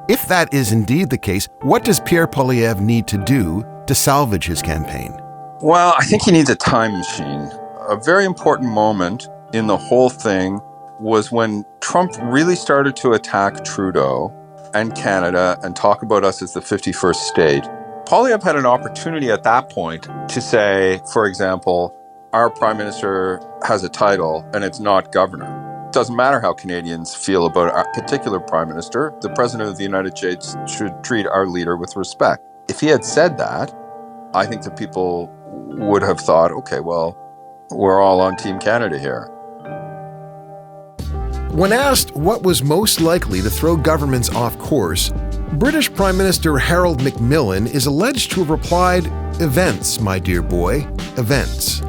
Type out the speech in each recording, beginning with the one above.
If that is indeed the case, what does Pierre Poilievre need to do to salvage his campaign? Well, I think he needs a time machine. A very important moment in the whole thing was when Trump really started to attack Trudeau and Canada and talk about us as the 51st state. Poilievre had an opportunity at that point to say, for example, our prime minister has a title and it's not governor. It doesn't matter how Canadians feel about a particular prime minister. The president of the United States should treat our leader with respect. If he had said that, I think that people would have thought, okay, well, we're all on Team Canada here. When asked what was most likely to throw governments off course, British Prime Minister Harold Macmillan is alleged to have replied, "Events, my dear boy, events."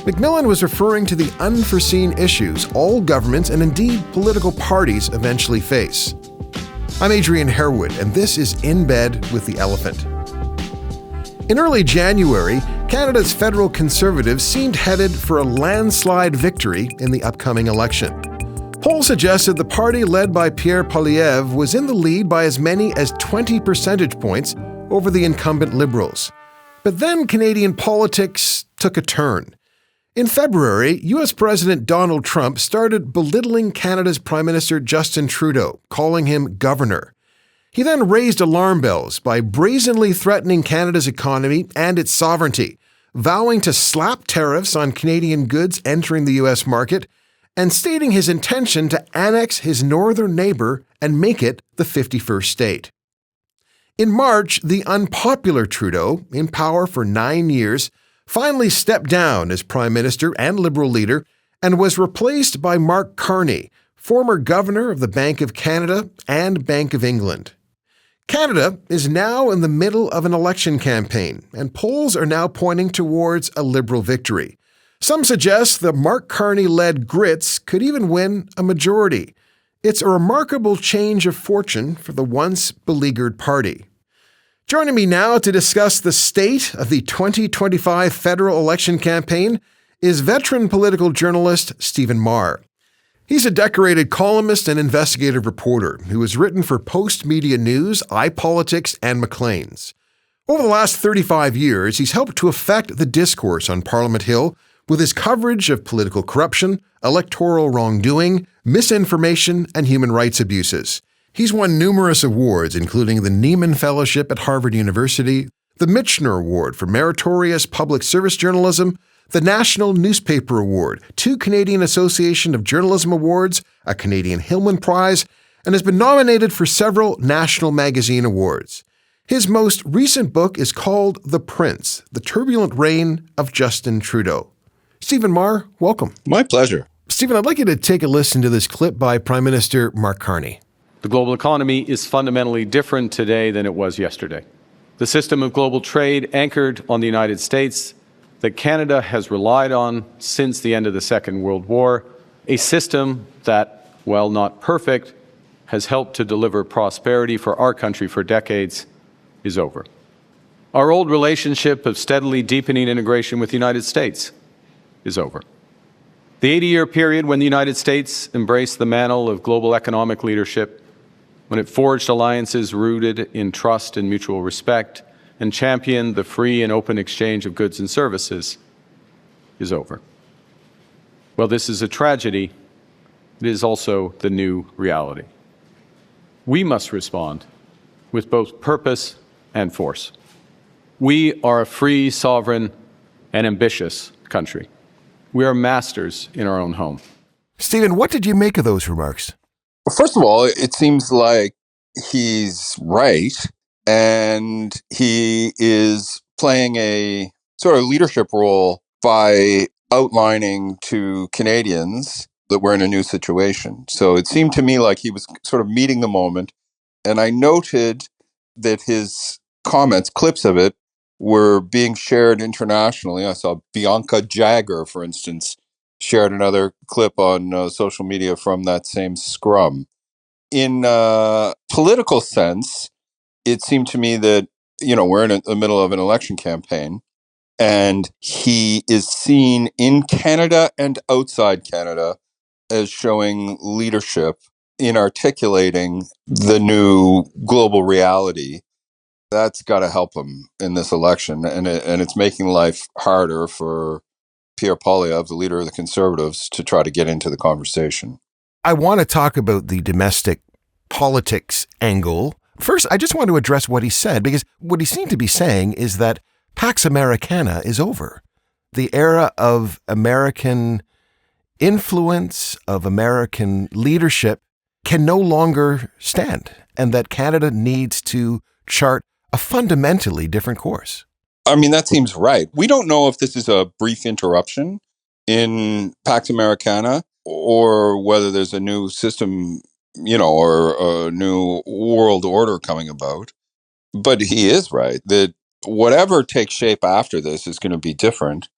Macmillan was referring to the unforeseen issues all governments and indeed political parties eventually face. I'm Adrian Harewood, and this is In Bed with the Elephant. In early January, Canada's federal Conservatives seemed headed for a landslide victory in the upcoming election. Polls suggested the party led by Pierre Poilievre was in the lead by as many as 20 percentage points over the incumbent Liberals. But then Canadian politics took a turn. In February, U.S. President Donald Trump started belittling Canada's Prime Minister Justin Trudeau, calling him governor. He then raised alarm bells by brazenly threatening Canada's economy and its sovereignty, vowing to slap tariffs on Canadian goods entering the U.S. market, and stating his intention to annex his northern neighbor and make it the 51st state. In March, the unpopular Trudeau, in power for 9 years, finally stepped down as Prime Minister and Liberal leader and was replaced by Mark Carney, former Governor of the Bank of Canada and Bank of England. Canada is now in the middle of an election campaign, and polls are now pointing towards a Liberal victory. Some suggest the Mark Carney-led Grits could even win a majority. It's a remarkable change of fortune for the once beleaguered party. Joining me now to discuss the state of the 2025 federal election campaign is veteran political journalist Stephen Maher. He's a decorated columnist and investigative reporter who has written for Postmedia News, iPolitics, and Maclean's. Over the last 35 years, he's helped to affect the discourse on Parliament Hill with his coverage of political corruption, electoral wrongdoing, misinformation, and human rights abuses. He's won numerous awards, including the Nieman Fellowship at Harvard University, the Michener Award for Meritorious Public Service Journalism, the National Newspaper Award, 2 Canadian Association of Journalism Awards, a Canadian Hillman Prize, and has been nominated for several national magazine awards. His most recent book is called The Prince, The Turbulent Reign of Justin Trudeau. Stephen Maher, welcome. My pleasure. Stephen, I'd like you to take a listen to this clip by Prime Minister Mark Carney. The global economy is fundamentally different today than it was yesterday. The system of global trade anchored on the United States that Canada has relied on since the end of the Second World War, a system that, while not perfect, has helped to deliver prosperity for our country for decades, is over. Our old relationship of steadily deepening integration with the United States is over. The 80-year period when the United States embraced the mantle of global economic leadership, when it forged alliances rooted in trust and mutual respect, and championed the free and open exchange of goods and services, is over. While this is a tragedy, it is also the new reality. We must respond with both purpose and force. We are a free, sovereign, and ambitious country. We are masters in our own home. Stephen, what did you make of those remarks? Well, first of all, it seems like he's right, and he is playing a sort of leadership role by outlining to Canadians that we're in a new situation. So it seemed to me like he was sort of meeting the moment, and I noted that his comments, clips of it, were being shared internationally. I saw Bianca Jagger, for instance, shared another clip on social media from that same scrum. In a political sense, it seemed to me that, we're in the middle of an election campaign, and he is seen in Canada and outside Canada as showing leadership in articulating the new global reality. That's got to help him in this election. And it's making life harder for Pierre Poilievre, the leader of the Conservatives, to try to get into the conversation. I want to talk about the domestic politics angle. First, I just want to address what he said, because what he seemed to be saying is that Pax Americana is over. The era of American influence, of American leadership, can no longer stand, and that Canada needs to chart a fundamentally different course. I mean, that seems right. We don't know if this is a brief interruption in Pax Americana or whether there's a new system, or a new world order coming about. But he is right that whatever takes shape after this is going to be different,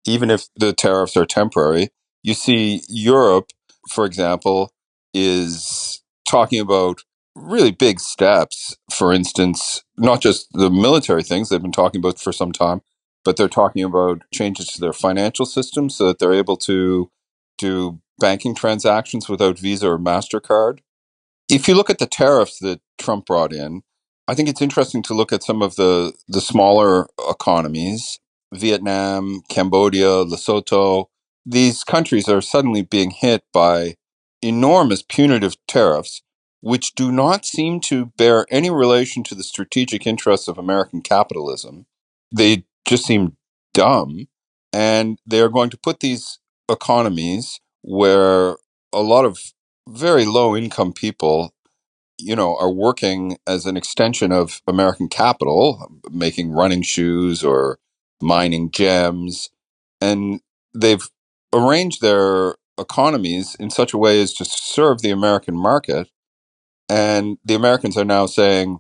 even if the tariffs are temporary. You see, Europe, for example, is talking about really big steps. For instance, not just the military things they've been talking about for some time, but they're talking about changes to their financial system so that they're able to do banking transactions without Visa or MasterCard. If you look at the tariffs that Trump brought in, I think it's interesting to look at some of the smaller economies, Vietnam, Cambodia, Lesotho. These countries are suddenly being hit by enormous punitive tariffs, which do not seem to bear any relation to the strategic interests of American capitalism. They just seem dumb. And they are going to put these economies where a lot of very low income people, are working as an extension of American capital, making running shoes or mining gems. And they've arranged their economies in such a way as to serve the American market. And the Americans are now saying,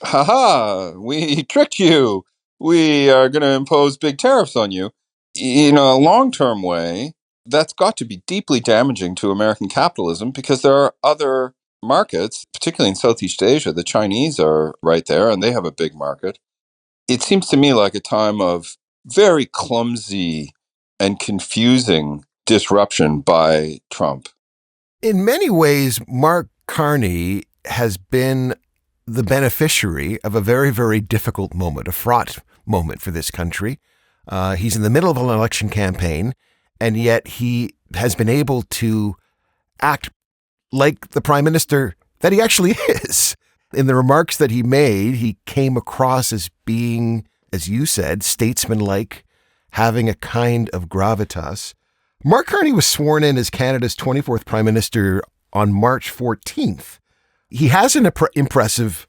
we tricked you. We are going to impose big tariffs on you. In a long-term way, that's got to be deeply damaging to American capitalism, because there are other markets, particularly in Southeast Asia. The Chinese are right there, and they have a big market. It seems to me like a time of very clumsy and confusing disruption by Trump. In many ways, Mark Carney has been the beneficiary of a very, very difficult moment, a fraught moment for this country. He's in the middle of an election campaign, and yet he has been able to act like the prime minister that he actually is. In the remarks that he made, he came across as being, as you said, statesmanlike, having a kind of gravitas. Mark Carney was sworn in as Canada's 24th prime minister on March 14th. He has an impressive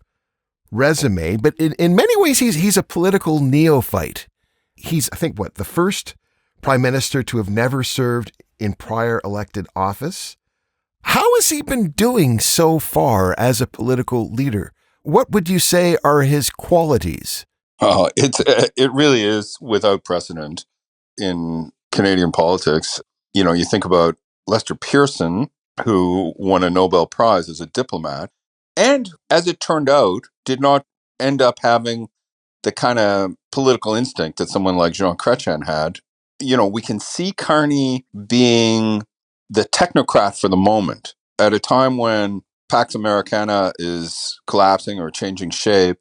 resume, but in many ways, he's a political neophyte. He's, I think, the first prime minister to have never served in prior elected office. How has he been doing so far as a political leader? What would you say are his qualities? It really is without precedent in Canadian politics. You think about Lester Pearson, who won a Nobel Prize as a diplomat, and as it turned out, did not end up having the kind of political instinct that someone like Jean Chrétien had. We can see Carney being the technocrat for the moment at a time when Pax Americana is collapsing or changing shape,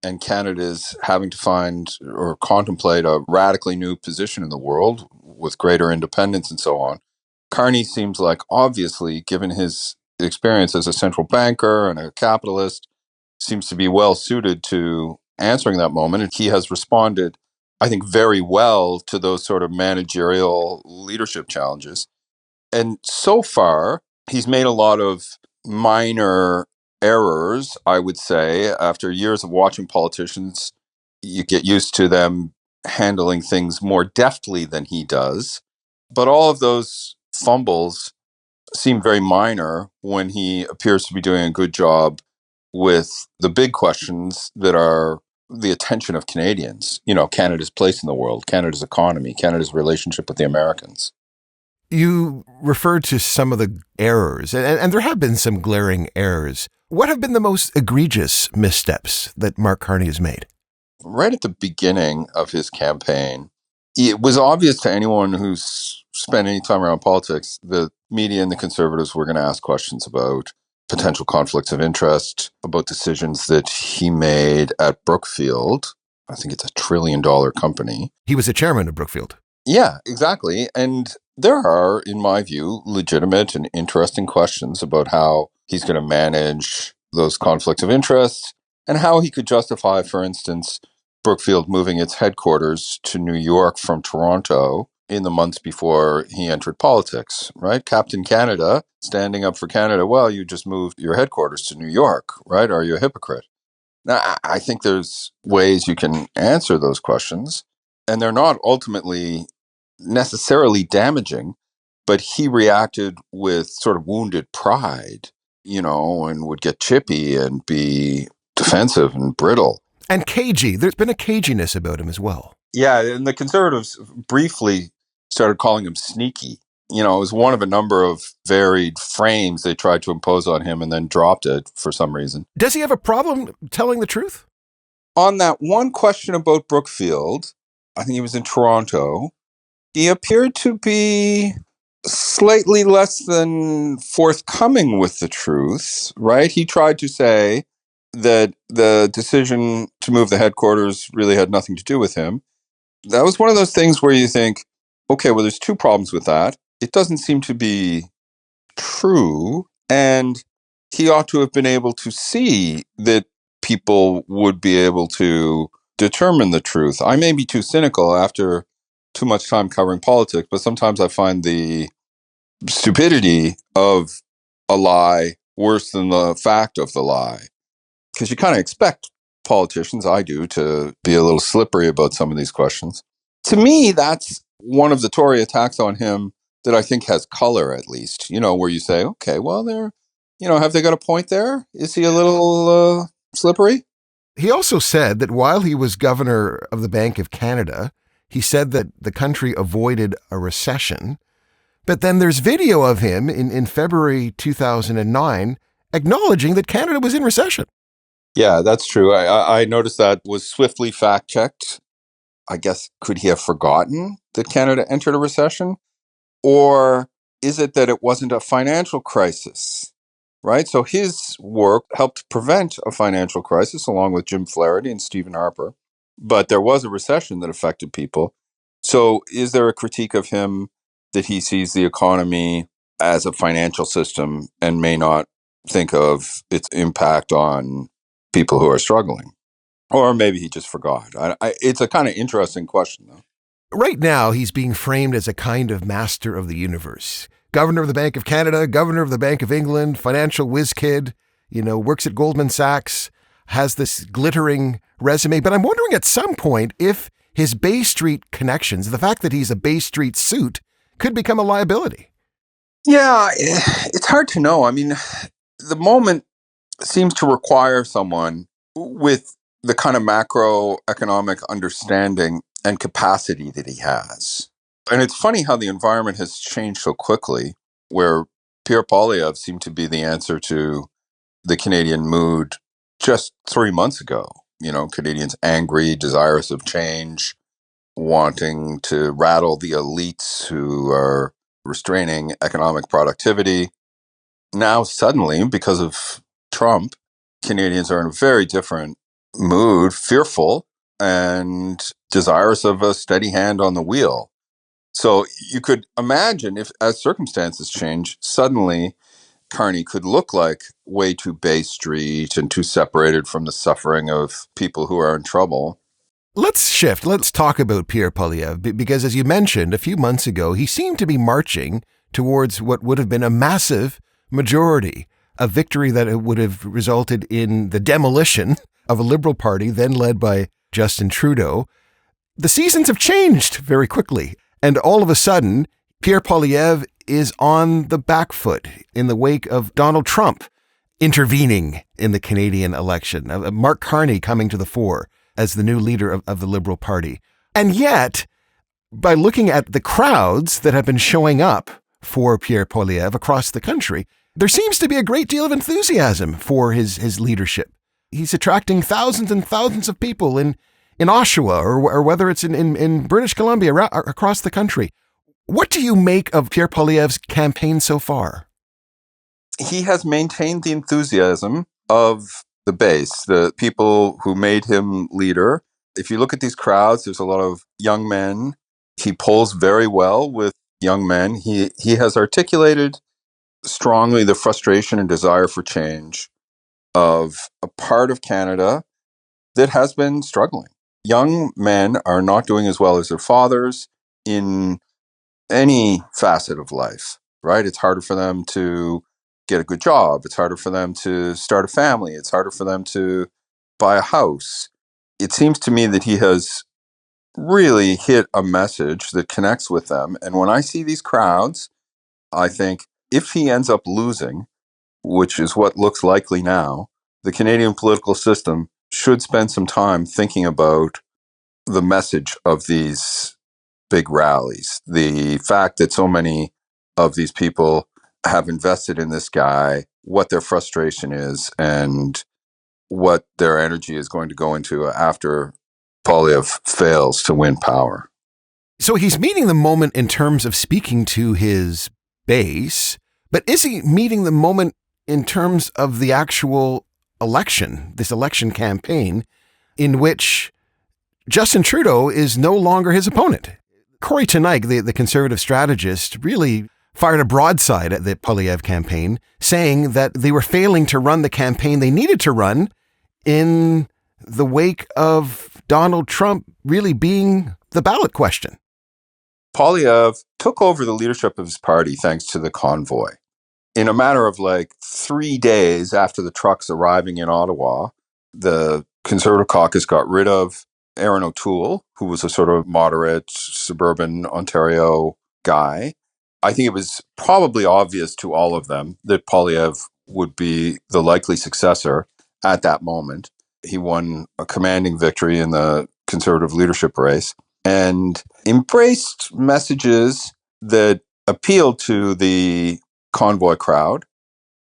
and Canada is having to find or contemplate a radically new position in the world with greater independence and so on. Carney seems like, obviously, given his experience as a central banker and a capitalist, seems to be well suited to answering that moment. And he has responded, I think, very well to those sort of managerial leadership challenges. And so far, he's made a lot of minor errors, I would say. After years of watching politicians, you get used to them handling things more deftly than he does. But all of those fumbles seem very minor when he appears to be doing a good job with the big questions that are the attention of Canadians. Canada's place in the world, Canada's economy, Canada's relationship with the Americans. You referred to some of the errors, and there have been some glaring errors. What have been the most egregious missteps that Mark Carney has made? Right at the beginning of his campaign, it was obvious to anyone who's spent any time around politics that media and the Conservatives were going to ask questions about potential conflicts of interest, about decisions that he made at Brookfield. I think it's a $1 trillion company. He was a chairman of Brookfield. Yeah, exactly. And there are, in my view, legitimate and interesting questions about how he's going to manage those conflicts of interest and how he could justify, for instance, Brookfield moving its headquarters to New York from Toronto in the months before he entered politics, right? Captain Canada, standing up for Canada. Well, you just moved your headquarters to New York, right? Are you a hypocrite? Now, I think there's ways you can answer those questions, and they're not ultimately necessarily damaging, but he reacted with sort of wounded pride, and would get chippy and be defensive and brittle. And cagey. There's been a caginess about him as well. Yeah, and the Conservatives briefly started calling him sneaky. It was one of a number of varied frames they tried to impose on him and then dropped it for some reason. Does he have a problem telling the truth? On that one question about Brookfield, I think he was in Toronto, he appeared to be slightly less than forthcoming with the truth, right? He tried to say that the decision to move the headquarters really had nothing to do with him. That was one of those things where you think, okay, well, there's two problems with that. It doesn't seem to be true, and he ought to have been able to see that people would be able to determine the truth. I may be too cynical after too much time covering politics, but sometimes I find the stupidity of a lie worse than the fact of the lie. Because you kind of expect politicians, I do, to be a little slippery about some of these questions. To me, that's one of the Tory attacks on him that I think has color, at least, where you say, okay, well, have they got a point there? Is he a little slippery? He also said that while he was governor of the Bank of Canada, he said that the country avoided a recession. But then there's video of him in February 2009 acknowledging that Canada was in recession. Yeah, that's true. I noticed that was swiftly fact-checked. I guess, could he have forgotten that Canada entered a recession? Or is it that it wasn't a financial crisis, right? So his work helped prevent a financial crisis along with Jim Flaherty and Stephen Harper. But there was a recession that affected people. So is there a critique of him that he sees the economy as a financial system and may not think of its impact on people who are struggling? Or maybe he just forgot. It's a kind of interesting question, though. Right now, he's being framed as a kind of master of the universe. Governor of the Bank of Canada, governor of the Bank of England, financial whiz kid, works at Goldman Sachs, has this glittering resume. But I'm wondering at some point if his Bay Street connections, the fact that he's a Bay Street suit, could become a liability. Yeah, it's hard to know. I mean, the moment seems to require someone with the kind of macroeconomic understanding and capacity that he has. And it's funny how the environment has changed so quickly, where Pierre Poilievre seemed to be the answer to the Canadian mood just 3 months ago. Canadians angry, desirous of change, wanting to rattle the elites who are restraining economic productivity. Now, suddenly, because of Trump, Canadians are in a very different mood, fearful and desirous of a steady hand on the wheel. So you could imagine if, as circumstances change, suddenly Carney could look like way too Bay Street and too separated from the suffering of people who are in trouble. Let's shift. Let's talk about Pierre Poilievre, because as you mentioned, a few months ago, he seemed to be marching towards what would have been a massive majority, a victory that would have resulted in the demolition of a Liberal Party then led by Justin Trudeau. The seasons have changed very quickly, and all of a sudden, Pierre Poilievre is on the back foot in the wake of Donald Trump intervening in the Canadian election, of Mark Carney coming to the fore as the new leader of the Liberal Party. And yet, by looking at the crowds that have been showing up for Pierre Poilievre across the country, there seems to be a great deal of enthusiasm for his leadership. He's attracting thousands and thousands of people in Oshawa or whether it's in British Columbia, across the country. What do you make of Pierre Poilievre's campaign so far? He has maintained the enthusiasm of the base, the people who made him leader. If you look at these crowds, there's a lot of young men. He polls very well with young men. He has articulated strongly the frustration and desire for change of a part of Canada that has been struggling. Young men are not doing as well as their fathers in any facet of life, right? It's harder for them to get a good job. It's harder for them to start a family. It's harder for them to buy a house. It seems to me that he has really hit a message that connects with them. And when I see these crowds, I think if he ends up losing, which is what looks likely now, the Canadian political system should spend some time thinking about the message of these big rallies. The fact that so many of these people have invested in this guy, what their frustration is, and what their energy is going to go into after Poilievre fails to win power. So he's meeting the moment in terms of speaking to his base, but is he meeting the moment in terms of the actual election, this election campaign, in which Justin Trudeau is no longer his opponent? Corey Tenaik, the conservative strategist, really fired a broadside at the Poilievre campaign, saying that they were failing to run the campaign they needed to run in the wake of Donald Trump really being the ballot question. Poilievre took over the leadership of his party thanks to the convoy. In a matter of like 3 days after the trucks arriving in Ottawa, the Conservative caucus got rid of Aaron O'Toole, who was a sort of moderate suburban Ontario guy. I think it was probably obvious to all of them that Poilievre would be the likely successor at that moment. He won a commanding victory in the Conservative leadership race and embraced messages that appealed to the convoy crowd.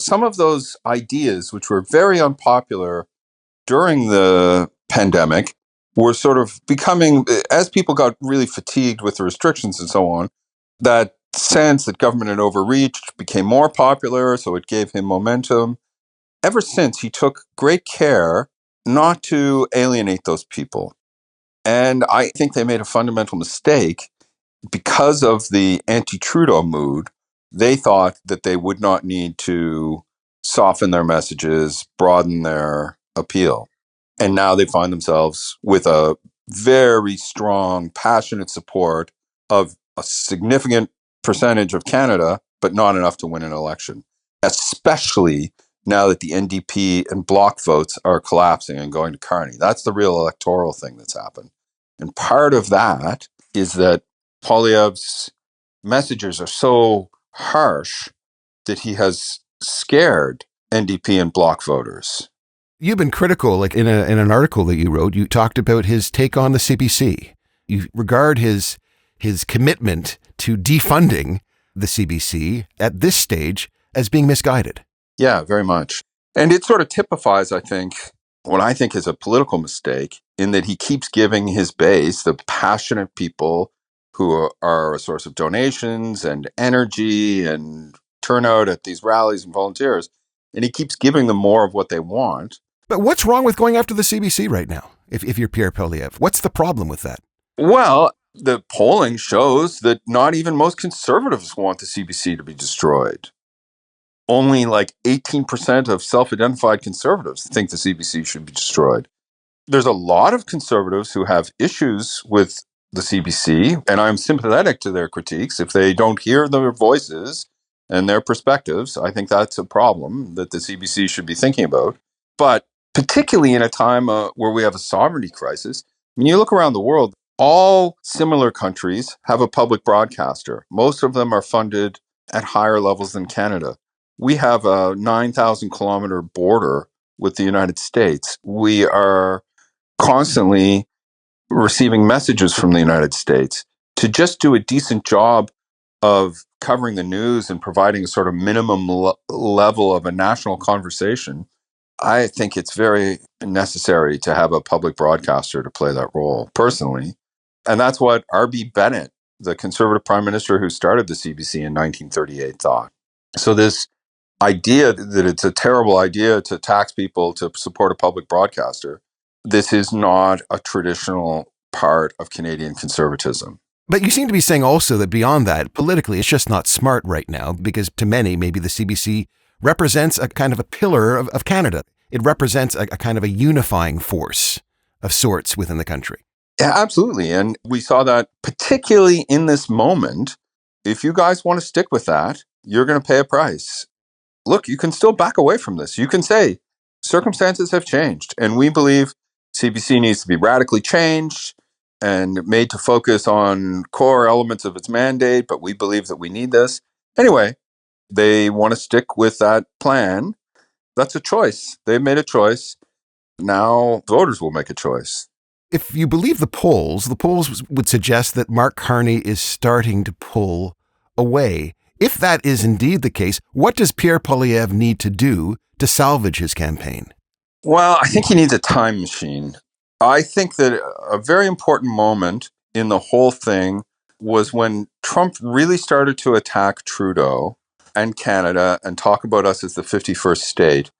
Some of those ideas, which were very unpopular during the pandemic, were sort of becoming, as people got really fatigued with the restrictions and so on, that sense that government had overreached became more popular, so it gave him momentum. Ever since, he took great care not to alienate those people. And I think they made a fundamental mistake because of the anti-Trudeau mood. They thought that they would not need to soften their messages, broaden their appeal. And now they find themselves with a very strong, passionate support of a significant percentage of Canada, but not enough to win an election, especially now that the NDP and Bloc votes are collapsing and going to Carney. That's the real electoral thing that's happened. And part of that is that Poilievre's messages are so harsh that he has scared NDP and Bloc voters. You've been critical, like in an article that you wrote, you talked about his take on the CBC. You regard his commitment to defunding the CBC at this stage as being misguided. Yeah, very much. And it sort of typifies, I think, what I think is a political mistake in that he keeps giving his base, the passionate people who are a source of donations and energy and turnout at these rallies and volunteers, and he keeps giving them more of what they want. But what's wrong with going after the CBC right now, if you're Pierre Poilievre? What's the problem with that? Well, the polling shows that not even most conservatives want the CBC to be destroyed. Only like 18% of self-identified conservatives think the CBC should be destroyed. There's a lot of conservatives who have issues with the CBC, and I'm sympathetic to their critiques. If they don't hear their voices and their perspectives, I think that's a problem that the CBC should be thinking about. But particularly in a time where we have a sovereignty crisis, when you look around the world, all similar countries have a public broadcaster. Most of them are funded at higher levels than Canada. We have a 9,000 kilometer border with the United States. We are constantly receiving messages from the United States. To just do a decent job of covering the news and providing a sort of minimum level of a national conversation, I think it's very necessary to have a public broadcaster to play that role, personally. And that's what R.B. Bennett the Conservative Prime Minister who started the CBC in 1938, thought. So this idea that it's a terrible idea to tax people to support a public broadcaster, this is not a traditional part of Canadian conservatism. But you seem to be saying also that beyond that, politically, it's just not smart right now, because to many, maybe the CBC represents a kind of a pillar of Canada. It represents a kind of a unifying force of sorts within the country. Yeah, absolutely. And we saw that particularly in this moment. If you guys want to stick with that, you're going to pay a price. Look, you can still back away from this. You can say circumstances have changed, and we believe CBC needs to be radically changed and made to focus on core elements of its mandate, but we believe that we need this. Anyway, they want to stick with that plan. That's a choice. They've made a choice. Now voters will make a choice. If you believe the polls would suggest that Mark Carney is starting to pull away. If that is indeed the case, what does Pierre Poilievre need to do to salvage his campaign? Well, I think he needs a time machine. I think that a very important moment in the whole thing was when Trump really started to attack Trudeau and Canada and talk about us as the 51st state.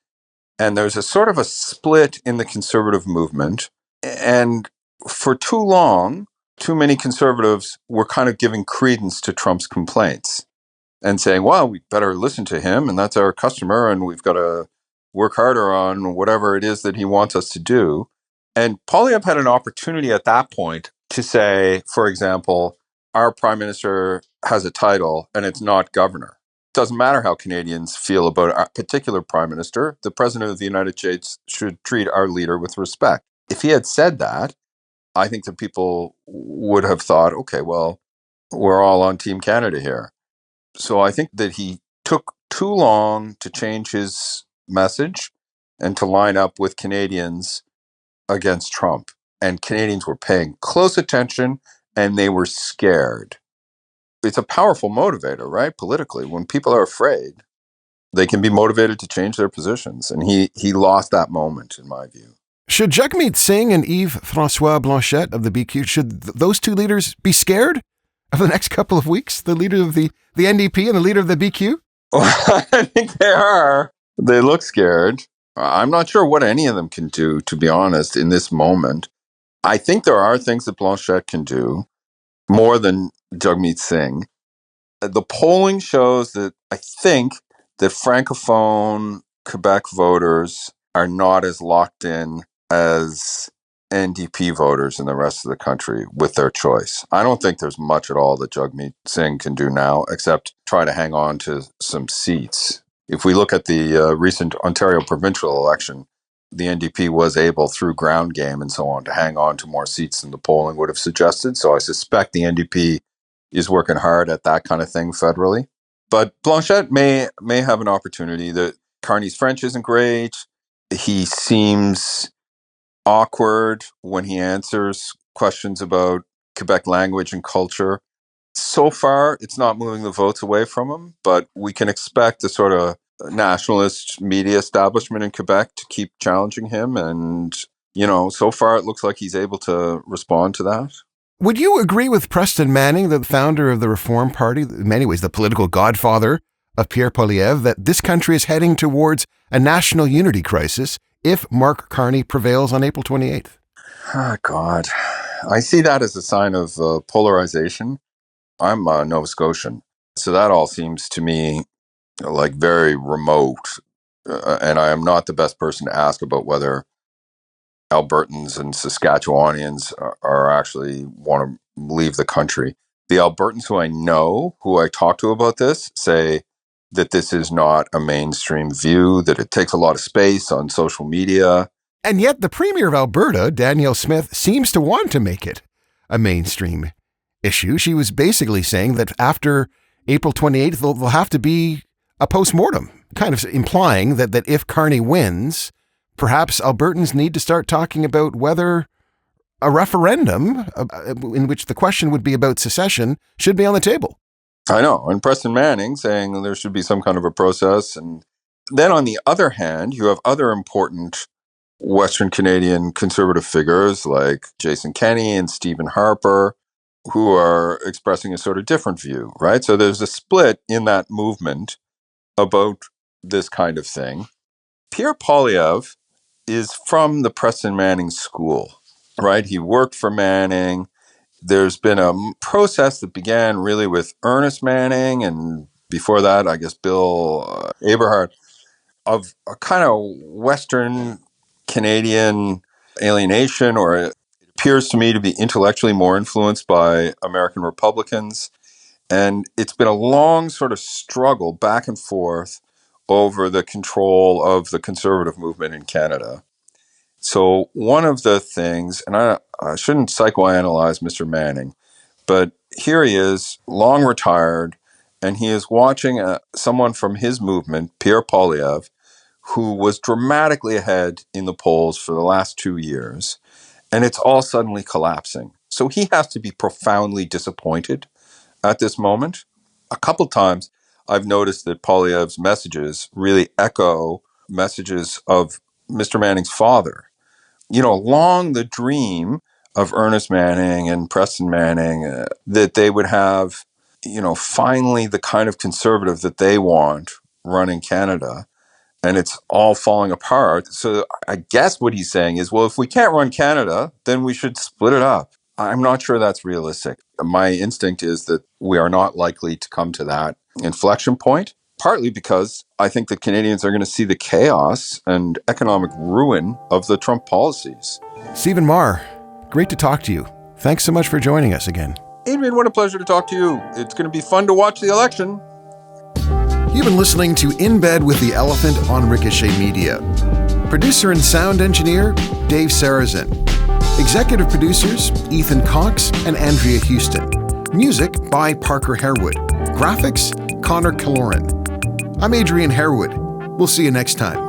And there's a sort of a split in the conservative movement. And for too long, too many conservatives were kind of giving credence to Trump's complaints and saying, well, we better listen to him, and that's our customer, and we've got to work harder on whatever it is that he wants us to do. And Poilievre had an opportunity at that point to say, for example, our prime minister has a title and it's not governor. It doesn't matter how Canadians feel about a particular prime minister. The president of the United States should treat our leader with respect. If he had said that, I think that people would have thought, okay, well, we're all on Team Canada here. So I think that he took too long to change his message and to line up with Canadians against Trump. And Canadians were paying close attention and they were scared. It's a powerful motivator, right? Politically, when people are afraid, they can be motivated to change their positions. And he lost that moment, in my view. Should Jagmeet Singh and Yves-François Blanchet of the BQ, should those two leaders be scared of the next couple of weeks? The leader of the NDP and the leader of the BQ? I think they are. They look scared. I'm not sure what any of them can do, to be honest, in this moment. I think there are things that Blanchet can do more than Jagmeet Singh. The polling shows that I think that Francophone Quebec voters are not as locked in as NDP voters in the rest of the country with their choice. I don't think there's much at all that Jagmeet Singh can do now except try to hang on to some seats. If we look at the recent Ontario provincial election, the NDP was able, through ground game and so on, to hang on to more seats than the polling would have suggested. So I suspect the NDP is working hard at that kind of thing federally. But Blanchet may have an opportunity. That Carney's French isn't great. He seems awkward when he answers questions about Quebec language and culture. So far, it's not moving the votes away from him, but we can expect the sort of nationalist media establishment in Quebec to keep challenging him. And, so far it looks like he's able to respond to that. Would you agree with Preston Manning, the founder of the Reform Party, in many ways the political godfather of Pierre Poilievre, that this country is heading towards a national unity crisis if Mark Carney prevails on April 28th? Oh, God. I see that as a sign of polarization. I'm Nova Scotian, so that all seems to me like very remote. And I am not the best person to ask about whether Albertans and Saskatchewanians are actually want to leave the country. The Albertans who I know, who I talk to about this, say that this is not a mainstream view, that it takes a lot of space on social media. And yet the Premier of Alberta, Danielle Smith, seems to want to make it a mainstream issue. She was basically saying that after April 28th, there'll have to be a postmortem, kind of implying that if Carney wins, perhaps Albertans need to start talking about whether a referendum in which the question would be about secession should be on the table. I know. And Preston Manning saying there should be some kind of a process. And then on the other hand, you have other important Western Canadian conservative figures like Jason Kenney and Stephen Harper, who are expressing a sort of different view, right? So there's a split in that movement about this kind of thing. Pierre Poilievre is from the Preston Manning school, right? He worked for Manning. There's been a process that began really with Ernest Manning, and before that, I guess, Bill Aberhart, of a kind of Western Canadian alienation, or it appears to me to be intellectually more influenced by American Republicans. And it's been a long sort of struggle back and forth over the control of the conservative movement in Canada. So one of the things, and I shouldn't psychoanalyze Mr. Manning, but here he is, long retired, and he is watching someone from his movement, Pierre Poilievre, who was dramatically ahead in the polls for the last 2 years, and it's all suddenly collapsing. So he has to be profoundly disappointed at this moment. A couple times I've noticed that Poilievre's messages really echo messages of Mr. Manning's father. You know, along the dream of Ernest Manning and Preston Manning, that they would have, you know, finally the kind of conservative that they want running Canada, and it's all falling apart. So I guess what he's saying is, well, if we can't run Canada, then we should split it up. I'm not sure that's realistic. My instinct is that we are not likely to come to that inflection point, partly because I think that Canadians are going to see the chaos and economic ruin of the Trump policies. Stephen Maher, great to talk to you. Thanks so much for joining us again. Adrian, what a pleasure to talk to you. It's going to be fun to watch the election. You've been listening to In Bed with the Elephant on Ricochet Media. Producer and sound engineer, Dave Sarazin. Executive producers, Ethan Cox and Andrea Houston. Music by Parker Harewood. Graphics, Connor Killoran. I'm Adrian Harewood. We'll see you next time.